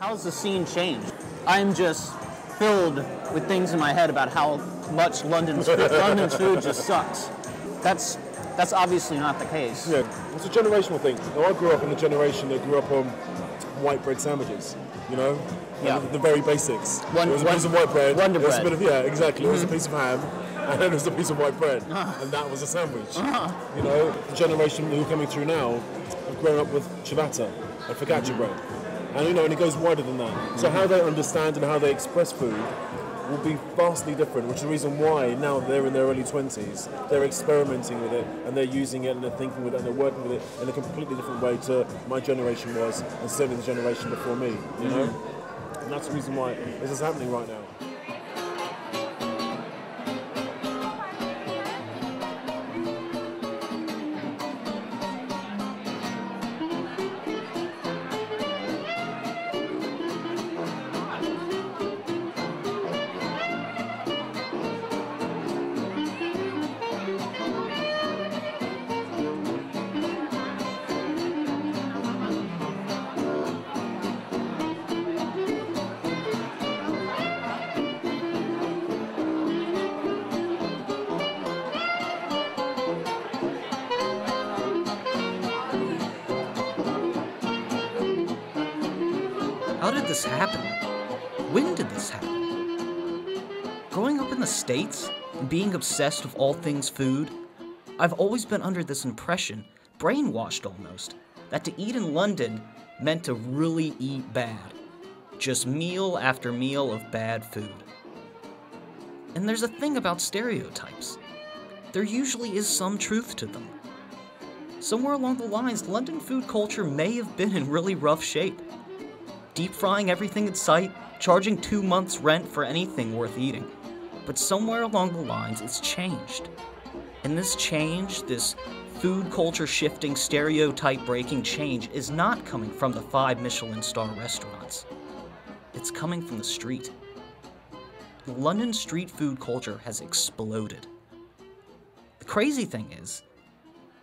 How's the scene changed? I'm just filled with things in my head about how much London's food just sucks. That's obviously not the case. Yeah, it's a generational thing. Now, I grew up in the generation that grew up on white bread sandwiches, you know? Yeah. The very basics. There was a piece of white bread. Wonder there was bread. a bit of, yeah, exactly. There was a piece of ham, and then there was a piece of white bread, and that was a sandwich. You know, the generation who are coming through now have grown up with ciabatta and focaccia bread. And, you know, and it goes wider than that. So how they understand and how they express food will be vastly different, which is the reason why now they're in their early 20s, they're experimenting with it, and they're using it, and they're thinking with it, and they're working with it in a completely different way to my generation was, and certainly the generation before me, you know? And that's the reason why this is happening right now. How did this happen? When did this happen? Growing up in the States and being obsessed with all things food, I've always been under this impression, brainwashed almost, that to eat in London meant to really eat bad. Just meal after meal of bad food. And there's a thing about stereotypes. There usually is some truth to them. Somewhere along the lines, London food culture may have been in really rough shape. Deep frying everything in sight, charging 2 months' rent for anything worth eating. But somewhere along the lines, it's changed. And this change, this food culture shifting, stereotype breaking change, is not coming from the 5 Michelin star restaurants. It's coming from the street. The London street food culture has exploded. The crazy thing is,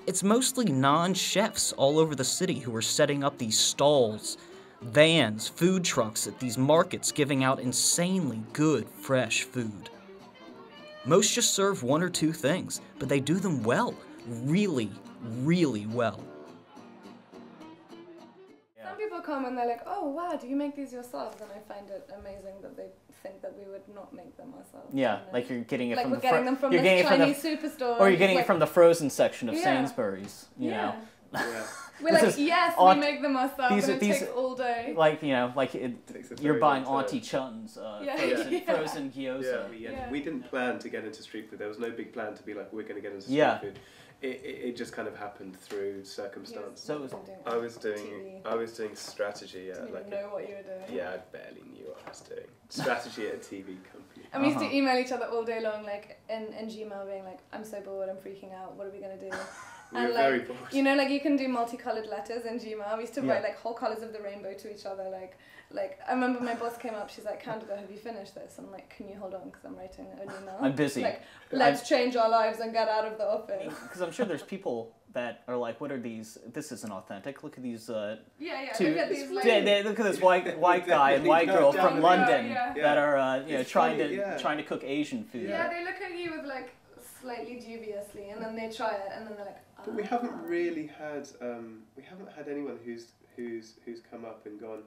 it's mostly non-chefs all over the city who are setting up these stalls, vans, food trucks at these markets giving out insanely good, fresh food. Most just serve 1 or 2 things, but they do them well. Really, really well. Some people come and they're like, oh wow, do you make these yourselves? And I find it amazing that they think that we would not make them ourselves. Yeah, you know? like you're getting it like from we're the getting them from you're this getting Chinese it from the, superstore. or you're getting like, it from the frozen section of Yeah. Sainsbury's, you know. Yeah. We're like, yes, we make them ourselves, and it takes all day. Like, you know, like you're buying Auntie Chun's Yeah. frozen gyoza. We didn't plan to get into street food. There was no big plan to be like, we're going to get into street food. It just kind of happened through circumstance. So it was, I was doing strategy. You didn't even know what you were doing. Yeah, I barely knew what I was doing. Strategy at a TV company. And we used to email each other all day long, like in Gmail, being like, I'm so bored, I'm freaking out, what are we going to do? We and were like, very bored. you know, like you can do multicolored letters in Gmail. We used to write like whole colors of the rainbow to each other. Like I remember my boss came up, she's like, Candida, have you finished this? I'm like, can you hold on, because I'm writing an email. I'm busy. Like, let's change our lives and get out of the office. Because I'm sure there's people that are like, what are these? This isn't authentic. Look at these. Two, look at these. Like, look at this white guy and white girl from London that are you know trying to cook Asian food. Yeah, they look at you with like slightly dubiously, and then they try it, and then they're like. But we haven't really had anyone who's come up and gone,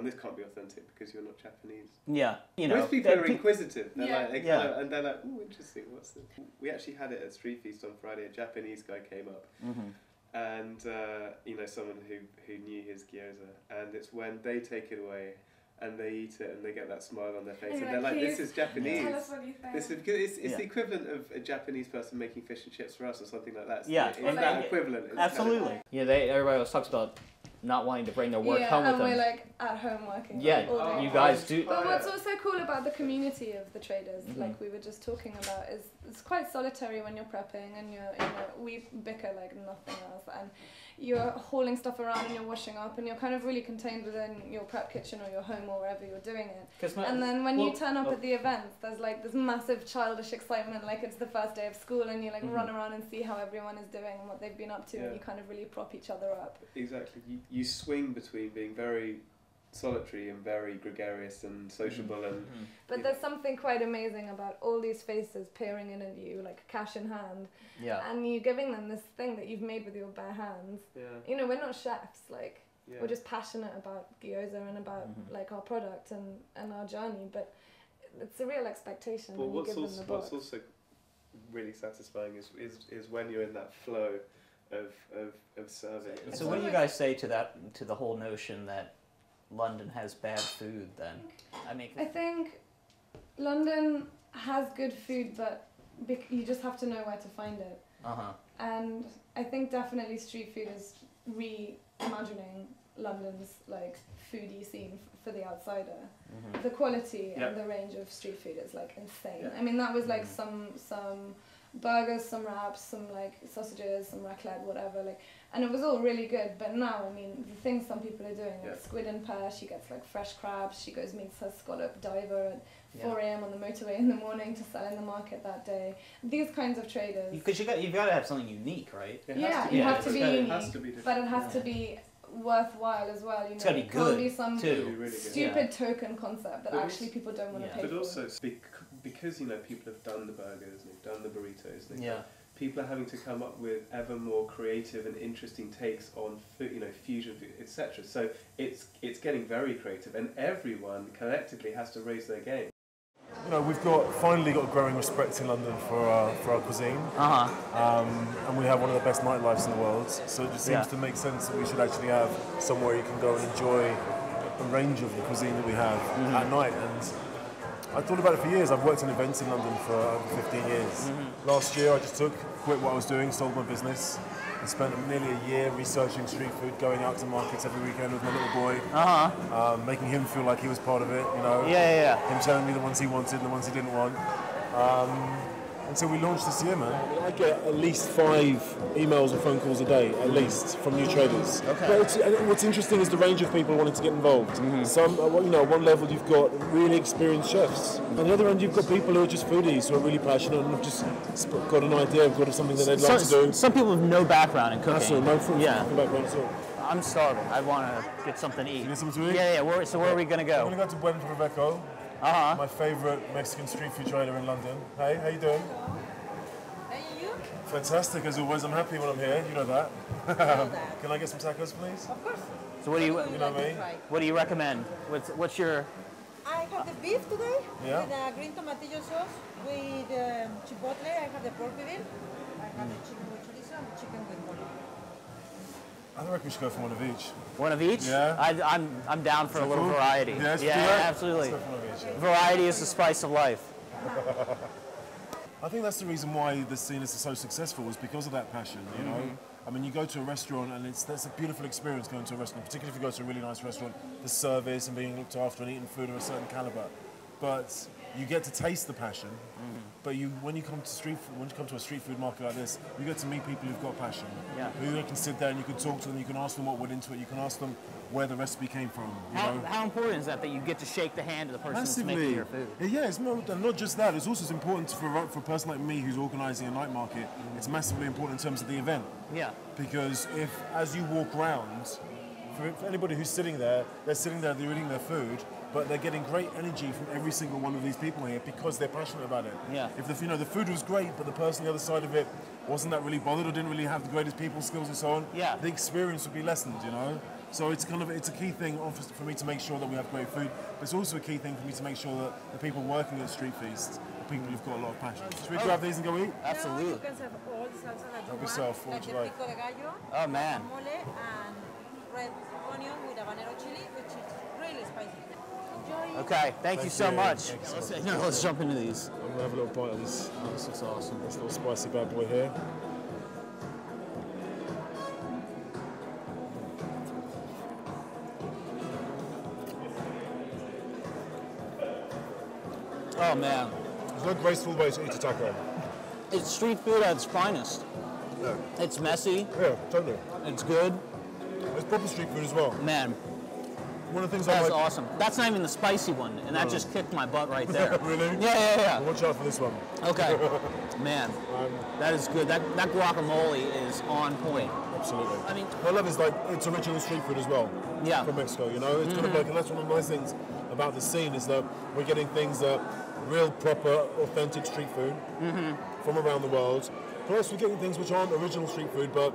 this can't be authentic because you're not Japanese. Yeah, you know. Most people are inquisitive. They're and they're like, oh, interesting. What's this? We actually had it at Street Feast on Friday. A Japanese guy came up, and you know, someone who knew his gyoza, and it's when they take it away. And they eat it, and they get that smile on their face, and they're like, "This is Japanese. Tell us what you think." This is because it's the equivalent of a Japanese person making fish and chips for us, or something like that. Yeah, it's that equivalent. It's absolutely. Kind of everybody always talks about not wanting to bring their work home with them. Yeah, and we're like at home working. Yeah, all day. You guys do. But what's also cool about the community of the traders, like we were just talking about, is it's quite solitary when you're prepping, and we bicker like nothing else, and you're hauling stuff around and you're washing up, and you're kind of really contained within your prep kitchen or your home or wherever you're doing it. And then when you turn up at the events, there's like this massive childish excitement, like it's the first day of school, and you like run around and see how everyone is doing and what they've been up to, and you kind of really prop each other up. Exactly. You swing between being very solitary and very gregarious and sociable and. But there's something quite amazing about all these faces peering in at you, like cash in hand, and you giving them this thing that you've made with your bare hands. Yeah. You know, we're not chefs, like Yeah. we're just passionate about gyoza and about like our product and our journey, but it's a real expectation But when you give them the book. what's also really satisfying is when you're in that flow of serving. So what do you guys say to the whole notion that London has bad food then? I think London has good food, but you just have to know where to find it. And I think definitely street food is reimagining London's like foodie scene for the outsider. The quality and the range of street food is like insane. I mean, that was like some burgers, some wraps, some like sausages, some raclette, whatever, like, and it was all really good. But now, I mean, the things some people are doing, like squid and pear, she gets like fresh crabs, she goes meets her scallop diver at 4 a.m. on the motorway in the morning to sell in the market that day. These kinds of traders. Because you've got to have something unique, right? You have to be unique, but it has to be worthwhile as well. You know, it's got to be good. It can't be some too. stupid token concept that actually people don't want to pay for. But also because you know people have done the burgers, and they've done the burritos, and people are having to come up with ever more creative and interesting takes on food, you know, fusion food, etc. So it's getting very creative, and everyone collectively has to raise their game. You know, we've finally got a growing respect in London for our cuisine, and we have one of the best nightlifes in the world. So it just seems to make sense that we should actually have somewhere you can go and enjoy a range of the cuisine that we have at night. And I thought about it for years. I've worked in events in London for over 15 years. Last year, I just quit what I was doing, sold my business, and spent nearly a year researching street food, going out to markets every weekend with my little boy, making him feel like he was part of it, you know. Him telling me the ones he wanted and the ones he didn't want. Until we launched this year, man. I get at least 5 emails or phone calls a day, at least, from new traders. But what's interesting is the range of people wanting to get involved. Some, you know, at one level you've got really experienced chefs. On the other end, you've got people who are just foodies, who are really passionate and have just got an idea of something that they'd like to do. Some people have no background in cooking. Absolutely, no background at all. I'm starving. I want to get something to eat. You get something to eat? Yeah. Where are we going to go? We're going to go to Buen Proveco. My favourite Mexican street food trader in London. Hey, how you doing? You? Fantastic, as always. I'm happy when I'm here. You know that. Can I get some tacos, please? Of course. So what do you know me? What do you recommend? What's your? I have the beef today Yeah. with a green tomatillo sauce with chipotle. I have the pork with it. I have the chicken with chorizo and the chicken with mole. I reckon we should go for one of each. One of each? Yeah. I'm down for a little variety. Yeah, absolutely. Let's go for one of each, yeah. Variety is the spice of life. I think that's the reason why the scene is so successful, is because of that passion, you know? I mean, you go to a restaurant and that's a beautiful experience going to a restaurant, particularly if you go to a really nice restaurant, the service and being looked after and eating food of a certain caliber. But you get to taste the passion, but when you come to a street food market like this, you get to meet people who've got passion, who you can sit there and you can talk to them, you can ask them what went into it, you can ask them where the recipe came from. How important is that you get to shake the hand of the person who's making your food? Yeah, it's not just that. It's also important for a person like me who's organising a night market. It's massively important in terms of the event. Yeah. Because as you walk around, for anybody who's sitting there, they're eating their food, but they're getting great energy from every single one of these people here because they're passionate about it. Yeah. If the food was great, but the person on the other side of it wasn't that really bothered or didn't really have the greatest people skills and so on, the experience would be lessened, you know? So it's a key thing for me to make sure that we have great food, but it's also a key thing for me to make sure that the people working at street feasts are people who've got a lot of passion. Should we grab these and go eat? Absolutely. You can serve all the salsa that you Help want, yourself, what like would you the like? pico de gallo, Oh, man. mole, and red onion with habanero chili, which is really spicy. Enjoy. Okay, thank you so much. Thanks. Let's jump into these. I'm gonna have a little bite of this. Oh, this looks awesome. This little spicy bad boy here. Oh man, There's no graceful way to eat a taco. it's street food at its finest. Yeah, It's messy. yeah, totally. It's good. It's proper street food as well. Man, One of the things I that's like. awesome. That's not even the spicy one, and that just kicked my butt right there. Really? Yeah. Watch out for this one. Okay. Man, that is good. That guacamole is on point. Absolutely. I mean, what I love is like it's original street food as well. Yeah. From Mexico, you know, it's kind of like, and that's one of the nice things about the scene is that we're getting things that real, proper, authentic street food from around the world. Plus, we're getting things which aren't original street food, but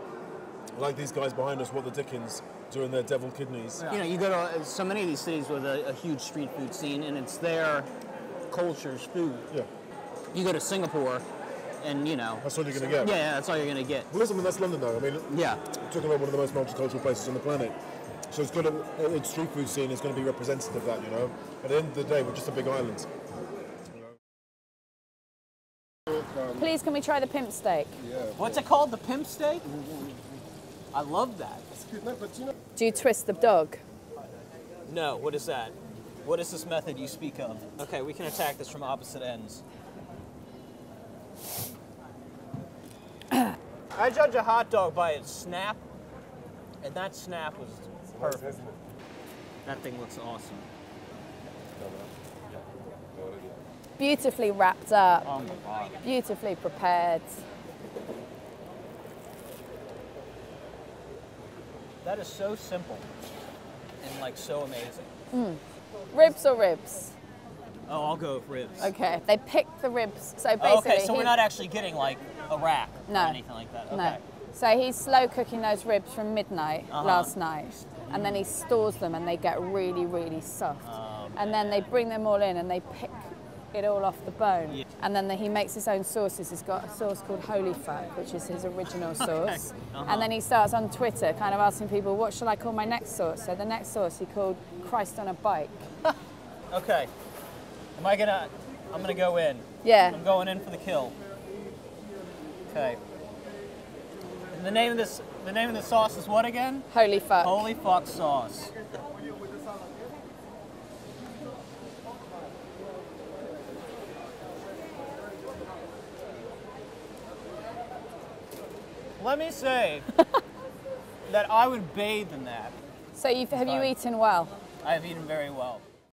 like these guys behind us, what the Dickens doing their devil kidneys. you know, you go to so many of these cities with a huge street food scene, and it's their culture's food. Yeah, You go to Singapore, and you know, that's what you're going to get. yeah, that's all you're gonna get. Well, listen, I mean, that's London though. I mean, Yeah. we're talking about one of the most multicultural places on the planet. So it's got its street food scene is going to be representative of that, you know. At the end of the day, we're just a big island. Please, can we try the pimp steak? What's it called? The pimp steak? I love that. Do you twist the dog? No, what is that? What is this method you speak of? Okay, we can attack this from opposite ends. I judge a hot dog by its snap, and that snap was perfect. That thing looks awesome. Beautifully wrapped up, Oh my god. beautifully prepared. That is so simple and like so amazing. Ribs or ribs? Oh, I'll go with ribs. Okay. They picked the ribs. So basically, Oh, okay, so we're not actually getting like a rack No. or anything like that. Okay. No. So he's slow cooking those ribs from midnight last night, and then he stores them, and they get really, really soft. And then they bring them all in, and they pick it all off the bone. Yeah. And then he makes his own sauces. He's got a sauce called Holy Fuck, which is his original sauce. And then he starts on Twitter kind of asking people, what shall I call my next sauce? So the next sauce he called Christ on a Bike. Okay. I'm gonna go in. Yeah. I'm going in for the kill. Okay. And the name of the sauce is what again? Holy Fuck. Holy fuck sauce. Let me say that I would bathe in that. So have you eaten well? I have eaten very well.